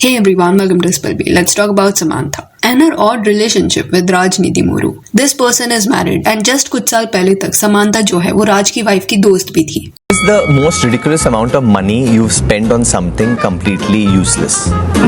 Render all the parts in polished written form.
Hey everyone, welcome to Spillby. Let's talk about Samantha and her odd relationship with Rajniti Moru. This person is married and just कुछ साल पहले तक समांता जो है वो राज की वाइफ की दोस्त भी थी. Is the most ridiculous amount of money you've spent on something completely useless?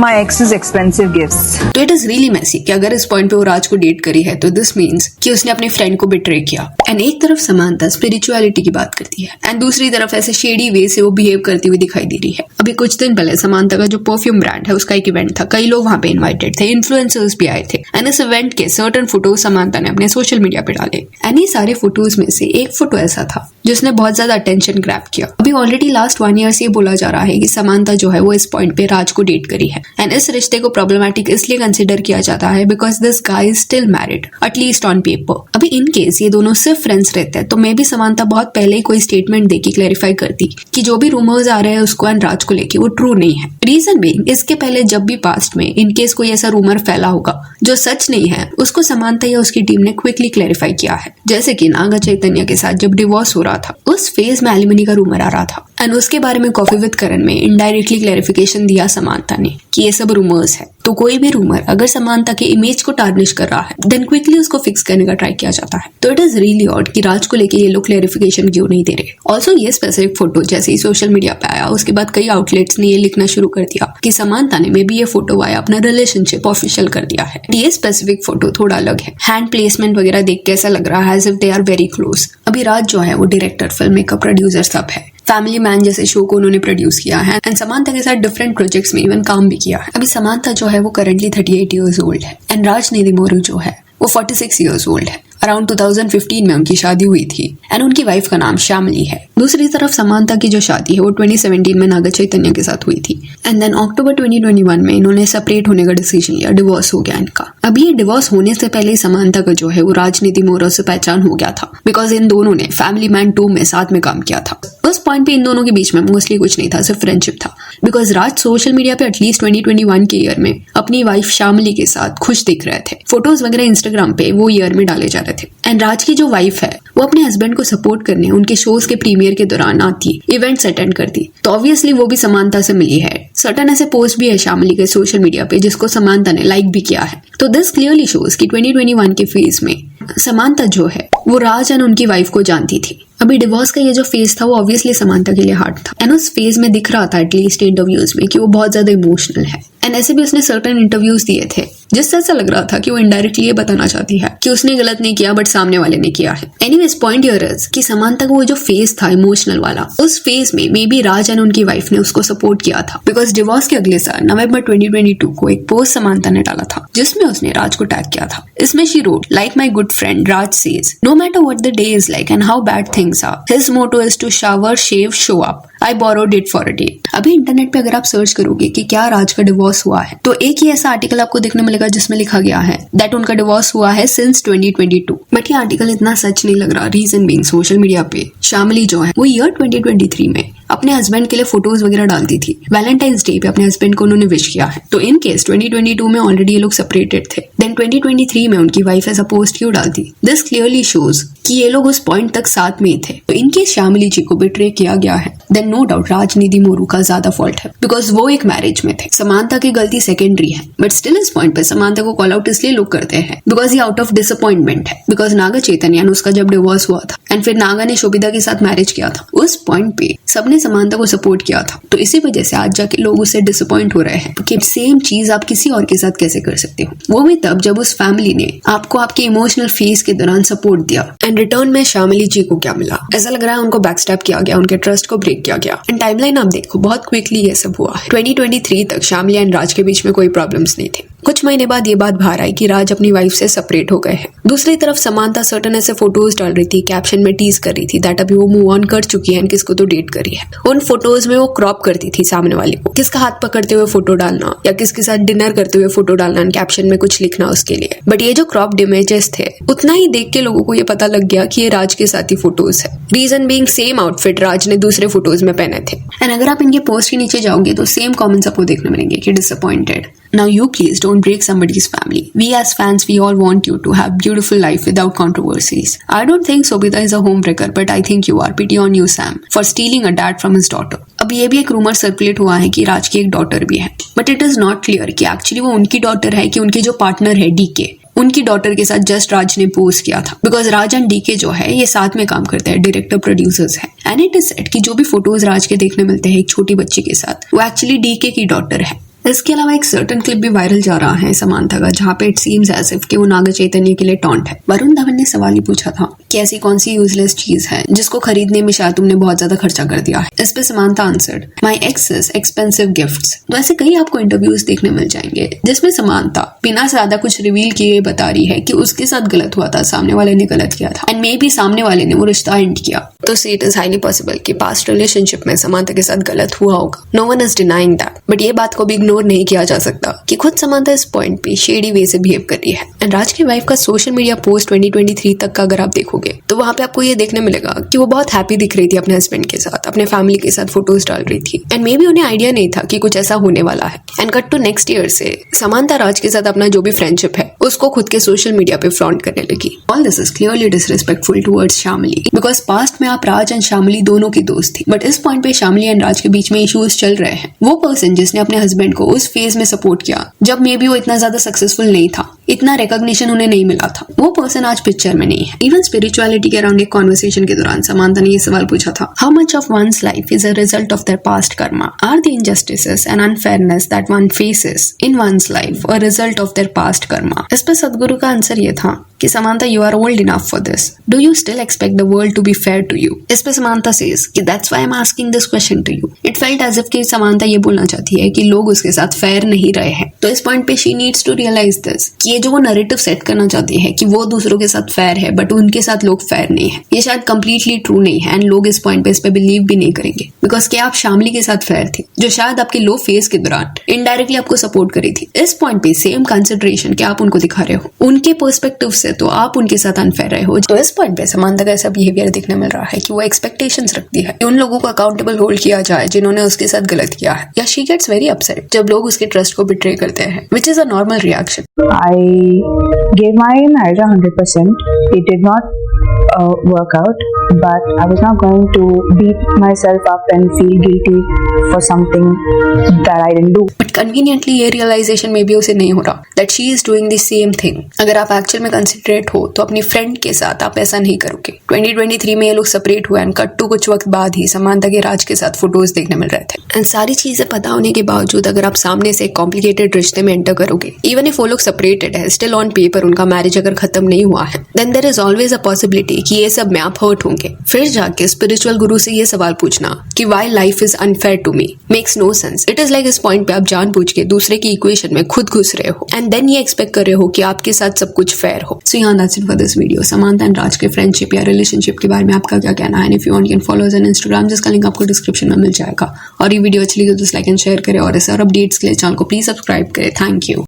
My ex's expensive gifts. तो इट इज रियली मैसी कि अगर इस पॉइंट पे वो राज को डेट करी है तो दिस मीन्स कि उसने अपने फ्रेंड को बिट्रे किया. एंड एक तरफ समांता स्पिरिचुअलिटी की बात करती है एंड दूसरी तरफ ऐसे शेडी वे से वो बिहेव करती हुई दिखाई दे रही है. अभी कुछ दिन पहले समांता का जो परफ्यूम ब्रांड है उसका एक इवेंट था. कई लोग वहां पे इन्वाइटेड थे, इन्फ्लुएंसर्स भी आए थे एंड इस इवेंट के सर्टेन फोटोज समांता ने अपने सोशल मीडिया पे डाले. एंड ये सारे फोटोज में से एक फोटो ऐसा था जिसने बहुत ज्यादा अटेंशन ग्रैब किया. अभी ऑलरेडी लास्ट 1 ईयर से बोला जा रहा है कि समांता जो है वो इस पॉइंट पे राज को डेट करी है एंड इस रिश्ते को प्रॉब्लमैटिक इसलिए कंसिडर किया जाता है because this guy is still married at least on paper. अभी इन केस ये दोनों सिर्फ फ्रेंड्स रहते हैं तो मे भी समांता बहुत पहले ही कोई स्टेटमेंट देके क्लैरिफाई करती कि जो भी रूमर्स आ रहे हैं उसको एंड राज को लेके वो ट्रू नहीं है. रीजन बीइंग इसके पहले जब भी पास्ट में इन केस कोई ऐसा रूमर फैला होगा जो सच नहीं है उसको समांता या उसकी टीम ने क्विकली क्लैरिफाई किया है. जैसे कि नागा चैतन्य के साथ जब डिवोर्स हो रहा था उस फेज में एलिमनी का रूमर आ रहा था एंड उसके बारे में कॉफी विद करण में इनडायरेक्टली क्लैरिफिकेशन दिया समांता ने कि ये सब रूमर्स है. तो कोई भी रूमर अगर समांता के इमेज को टार्निश कर रहा है देन क्विकली उसको फिक्स करने का ट्राई किया जाता है. तो इट इज रियली ऑड कि राज को लेके ये लोग क्लैरिफिकेशन क्यों नहीं दे रहे. ऑल्सो ये स्पेसिफिक फोटो जैसे ही सोशल मीडिया पे आया उसके बाद कई आउटलेट्स ने ये लिखना शुरू कर दिया कि समांता ने मे बी ये फोटो आया अपना रिलेशनशिप ऑफिशियल कर दिया है. ये स्पेसिफिक फोटो थोड़ा अलग है. हैंड प्लेसमेंट वगैरह देख के ऐसा लग रहा है as if they are very close. अभी राज जो है वो डायरेक्टर, फिल्म मेकर, प्रोड्यूसर सब है. फैमिली मैन जैसे शो को उन्होंने प्रोड्यूस किया है एंड समांता के साथ डिफरेंट प्रोजेक्ट्स में इवन काम भी किया है. अभी समांता जो है वो करंटली 38 ईयर्स ओल्ड है एंड राजनिधि मोरू जो है वो 46 ईयर्स ओल्ड है. अराउंड 2015 में उनकी शादी हुई थी एंड उनकी वाइफ का नाम श्यामली है. दूसरी तरफ समांता की जो शादी है वो 2017 में नागा चैतन्य के साथ हुई थी एंड देन अक्टूबर 2021 में इन्होंने सेपरेट होने का डिसीजन लिया. डिवोर्स हो गया इनका. अभी ये डिवोर्स होने से पहले समांता का जो है वो राजनीति मोरू से पहचान हो गया था बिकॉज इन दोनों ने फैमिली मैन 2 में साथ में काम किया था. उस पॉइंट पे इन दोनों के बीच में मोस्टली कुछ नहीं था, सिर्फ फ्रेंडशिप था बिकॉज राज सोशल मीडिया पे एटलीस्ट 2021 के ईयर में अपनी वाइफ श्यामली के साथ खुश दिख रहे थे. फोटोज वगैरह इंस्टाग्राम पे वो ईयर में डाले जा रहे थे एंड राज की जो वाइफ है वो अपने हस्बैंड को सपोर्ट करने उनके शोज के प्रीमियर के दौरान आती, इवेंट्स अटेंड करती. तो ऑब्वियसली वो भी समांता से मिली है. सर्टेन ऐसे पोस्ट भी है श्यामली के सोशल मीडिया पे जिसको समांता ने लाइक भी किया है. तो दिस क्लियरली शोज कि 2021 के फेज में समांता जो है वो राज एंड उनकी वाइफ को जानती थी. अभी डिवोर्स का ये जो फेज था वो ऑब्वियसली समांता के लिए हार्ड था एंड उस फेज में दिख रहा था एटलीस्ट इंटरव्यूज में कि वो बहुत ज्यादा इमोशनल है एंड ऐसे भी उसने सर्टेन इंटरव्यूज दिए थे जिससे ऐसा लग रहा था कि वो इनडायरेक्टली ये बताना चाहती है कि उसने गलत नहीं किया बट सामने वाले ने किया है. एनीवेज पॉइंट हियर इज कि समांता का वो जो फेज था इमोशनल वाला उस फेज में मे बी राज एंड उनकी वाइफ ने उसको सपोर्ट किया था बिकॉज डिवोर्स के अगले साल नवंबर 2022 को एक पोस्ट समांता ने डाला था जिसमें उसने राज को टैग किया था. इसमें she wrote like my good friend Raj says no matter what the day is like and how bad things are his motto is to shower shave show up I borrowed it for a day. अभी internet पे अगर आप search करोगे कि क्या राज का divorce हुआ है तो एक ही ऐसा आर्टिकल आपको देखने मिलेगा जिसमें लिखा गया है दैट उनका डिवोर्स हुआ है सिंस 2022. बट ये आर्टिकल इतना सच नहीं लग रहा. रीजन बीइंग सोशल मीडिया पे श्यामली जो है वो ईयर 2023 में अपने हस्बैंड के लिए फोटोज वगैरह डालती थी. वैलेंटाइंस डे पे अपने हस्बैंड को उन्होंने विश किया है. तो इन केस 2022 में ऑलरेडी ये लोग सेपरेटेड थे देन 2023 में उनकी वाइफ ऐसा पोस्ट क्यों डालती. दिस क्लियरली शोज कि ये लोग उस पॉइंट तक साथ में ही थे. तो इन केस श्यामली जी को बिट्रे किया गया है देन नो डाउट राजनिधि मोरू का ज्यादा फॉल्ट है बिकॉज वो एक मैरिज में थे. समांता की गलती सेकेंडरी है बट स्टिल इस पॉइंट पे समांता को कॉल आउट इसलिए लोग करते हैं बिकॉज ये आउट ऑफ डिसअपॉइंटमेंट है बिकॉज नागा चैतन्य उसका जब डिवोर्स हुआ था एंड फिर नागा ने शोभिता के साथ मैरिज किया था उस पॉइंट पे सबने समांता को सपोर्ट किया था. तो इसी वजह से आज जाके लोग उससे डिसअपॉइंट हो रहे हैं कि सेम चीज आप किसी और के साथ कैसे कर सकते हो, वो भी तब जब उस फैमिली ने आपको आपके इमोशनल फेज के दौरान सपोर्ट दिया. एंड रिटर्न में श्यामली जी को क्या मिला, ऐसा लग रहा है उनको बैकस्टैप किया गया, उनके ट्रस्ट को ब्रेक किया गया. एंड टाइमलाइन आप देखो बहुत क्विकली ये सब हुआ है. 2023 तक श्यामली एंड राज के बीच में कोई प्रॉब्लम्स नहीं थे. कुछ महीने बाद ये बात बाहर आई कि राज अपनी वाइफ से सेपरेट हो गए हैं. दूसरी तरफ समांता सर्टेन ऐसे फोटोज डाल रही थी, कैप्शन में टीज कर रही थी दैट अभी वो मूव ऑन कर चुकी है एंड किसको तो डेट करी है. उन फोटोज में वो क्रॉप करती थी सामने वाले को, किसका हाथ पकड़ते हुए फोटो डालना या किसके साथ डिनर करते हुए फोटो डालना एंड कैप्शन में कुछ लिखना उसके लिए. बट ये जो क्रॉप्ड इमेजेस थे उतना ही देख के लोगों को ये पता लग गया कि ये राज के साथ ही फोटोज है. रीजन बीइंग सेम आउटफिट राज ने दूसरे फोटोज में पहने थे. एंड अगर आप इनके पोस्ट के नीचे जाओगे तो सेम कमेंट्स आपको देखने मिलेंगे कि disappointed. Now you please don't don't break somebody's family. We as fans, we all want you to have beautiful life without controversies. I don't think Sobhita is a homebreaker, but I think you are. Pity on you, Sam, for stealing a dad from his daughter. अब ये भी एक rumour circulate हुआ है कि राज की एक daughter भी है, but it is not clear कि एक्चुअली वो उनकी डॉटर है कि उनके जो पार्टनर है डीके, उनकी डॉटर के साथ जस्ट राज ने पोस्ट किया था। बिकॉज राज एंड डीके जो है ये साथ में काम करते हैं, डायरेक्टर प्रोड्यूसर्स है। एंड इट इज सेड कि जो भी फोटोज राज के देखने मिलते हैं एक छोटी बच्ची के साथ, वो एक्चुअली डीके की डॉटर है। इसके अलावा एक सर्टन क्लिप भी वायरल जा रहा है समांथा का, जहाँ पे इट सीम्स एज इफ कि वो नाग चैतन्य के लिए टॉन्ट है। वरुण धवन ने सवाल ही पूछा था कि ऐसी कौन सी यूजलेस चीज है जिसको खरीदने में शायद तुमने बहुत ज्यादा खर्चा कर दिया है। इस पे समांथा आंसर्ड, माई एक्सेस एक्सपेंसिव गिफ्ट्स। तो ऐसे कई आपको इंटरव्यूज देखने मिल जाएंगे जिसमें समांथा बिना ज्यादा कुछ रिवील किए बता रही है कि उसके साथ गलत हुआ था, सामने वाले ने गलत किया था, एंड मे बी सामने वाले ने वो रिश्ता एंड किया। तो see it is highly possible कि पास्ट रिलेशनशिप में समांथा के साथ गलत हुआ होगा। No one is denying that, but ये बात को भी इग्नोर नहीं किया जा सकता कि खुद समांथा इस पॉइंट पे शेडी वे से बिहेव कर रही है। एंड राज की वाइफ का सोशल मीडिया पोस्ट 2023 तक का अगर आप देखोगे तो वहां पे आपको ये देखने मिलेगा कि वो बहुत हैप्पी दिख रही थी अपने हस्बैंड के साथ, अपने फैमिली के साथ फोटोज डाल रही थी, एंड मे बी उन्हें आइडिया नहीं था कि कुछ ऐसा होने वाला है। And cut to next year से समांथा राज के साथ अपना जो भी फ्रेंडशिप है उसको खुद के सोशल मीडिया पे फ्लॉन्ट करने लगी। All this is clearly disrespectful towards Shamili, because past में आप राज एंड शामिली दोनों की दोस्त थी, बट इस पॉइंट पे शामिली एंड राज के बीच में इश्यूज चल रहे हैं। वो पर्सन जिसने अपने हस्बैंड को उस फेज में सपोर्ट किया जब मे बी वो इतना ज्यादा सक्सेसफुल नहीं था, इतना रिकॉग्निशन उन्हें नहीं मिला था, वो पर्सन आज पिक्चर में नहीं है। इवन स्पिरिचुअलिटी के अराउंड एक कॉन्वर्सेशन के दौरान समांथा ने ये सवाल पूछा था, how much of one's life is a result of their past karma? Are the injustices and unfairness that one faces in one's life a result of their past karma? इस पर सदगुरु का आंसर ये था कि Samantha, you are old enough for this, do you still expect the world to be fair to you? इस पे Samantha says कि that's why I am asking this question to you. It felt as if कि समांथा ये बोलना चाहती है कि लोग उसके साथ फेयर नहीं रहे हैं। तो इस पॉइंट पे she needs to realize this कि ये जो वो नैरेटिव सेट करना चाहती है कि वो दूसरों के साथ फेयर है बट उनके साथ लोग फेयर नहीं है, ये शायद कंप्लीटली ट्रू नहीं है। एंड लोग इस पॉइंट पे इस पे बिलीव भी नहीं करेंगे, बिकॉज क्या आप शामिली के साथ फेयर थे जो शायद आपके लो फेज के दौरान इनडायरेक्टली आपको सपोर्ट करी थी। इस पॉइंट पे सेम कंसिडरेशन क्या आप उनको दिखा रहे हो, उनके पर्सपेक्टिव से तो आप उनके साथ अनफेयर रहे हो। तो इस पॉइंट पे समांथा का ऐसा बिहेवियर देखने मिल रहा है कि वो एक्सपेक्टेशंस रखती है कि उन लोगों को अकाउंटेबल होल्ड किया जाए जिन्होंने उसके साथ गलत किया है, या शी गेट्स वेरी अपसेट जब लोग उसके ट्रस्ट को बिट्रे करते हैं, which is a normal reaction. I gave my marriage 100%. It did not work out, but I was not going to beat myself up and feel guilty for something that I didn't do. But conveniently ये realisation में भी उसे नहीं हो रहा that she is doing the same thing. अगर आप actual में कंसिडरेट हो तो अपनी फ्रेंड के साथ आप ऐसा नहीं करोगे। 2023 में ये लोग सेपरेट हुए एंड कट टू कुछ वक्त बाद ही समांथा के राज के साथ फोटोज देखने मिल रहे थे। एंड सारी चीजें पता होने के बावजूद अगर आप सामने से एक कॉम्प्लिकेटेड रिश्ते में एंटर करोगे, इवन इफ वो लोग सेपरेटेड है, स्टिल ऑन पेपर उनका मैरिज अगर खत्म नहीं हुआ है, then there is always a possibility कि ये सब में आप हर्ट होंगे। फिर जाके स्पिरिचुअल गुरु से ये सवाल पूछना कि why life is unfair to me makes no sense. It is like इस पॉइंट पे आप जानबूझ के दूसरे की इक्वेशन में खुद घुस रहे हो एंड देन ये एक्सपेक्ट कर रहे हो कि आपके साथ सब कुछ फेयर हो। सो यहाँ that's it for this video. Samantha and Raj के फ्रेंडशिप या रिलेशनशिप के बारे में आपका क्या कहना है? If you want you can follow us on Instagram, जिसका लिंक आपको डिस्क्रिप्शन में मिल जाएगा। और ये वीडियो अच्छी लगी तो लाइक एंड शेयर करें, और ऐसे और अपडेट्स के लिए चैनल को प्लीज सब्सक्राइब करें। Thank you.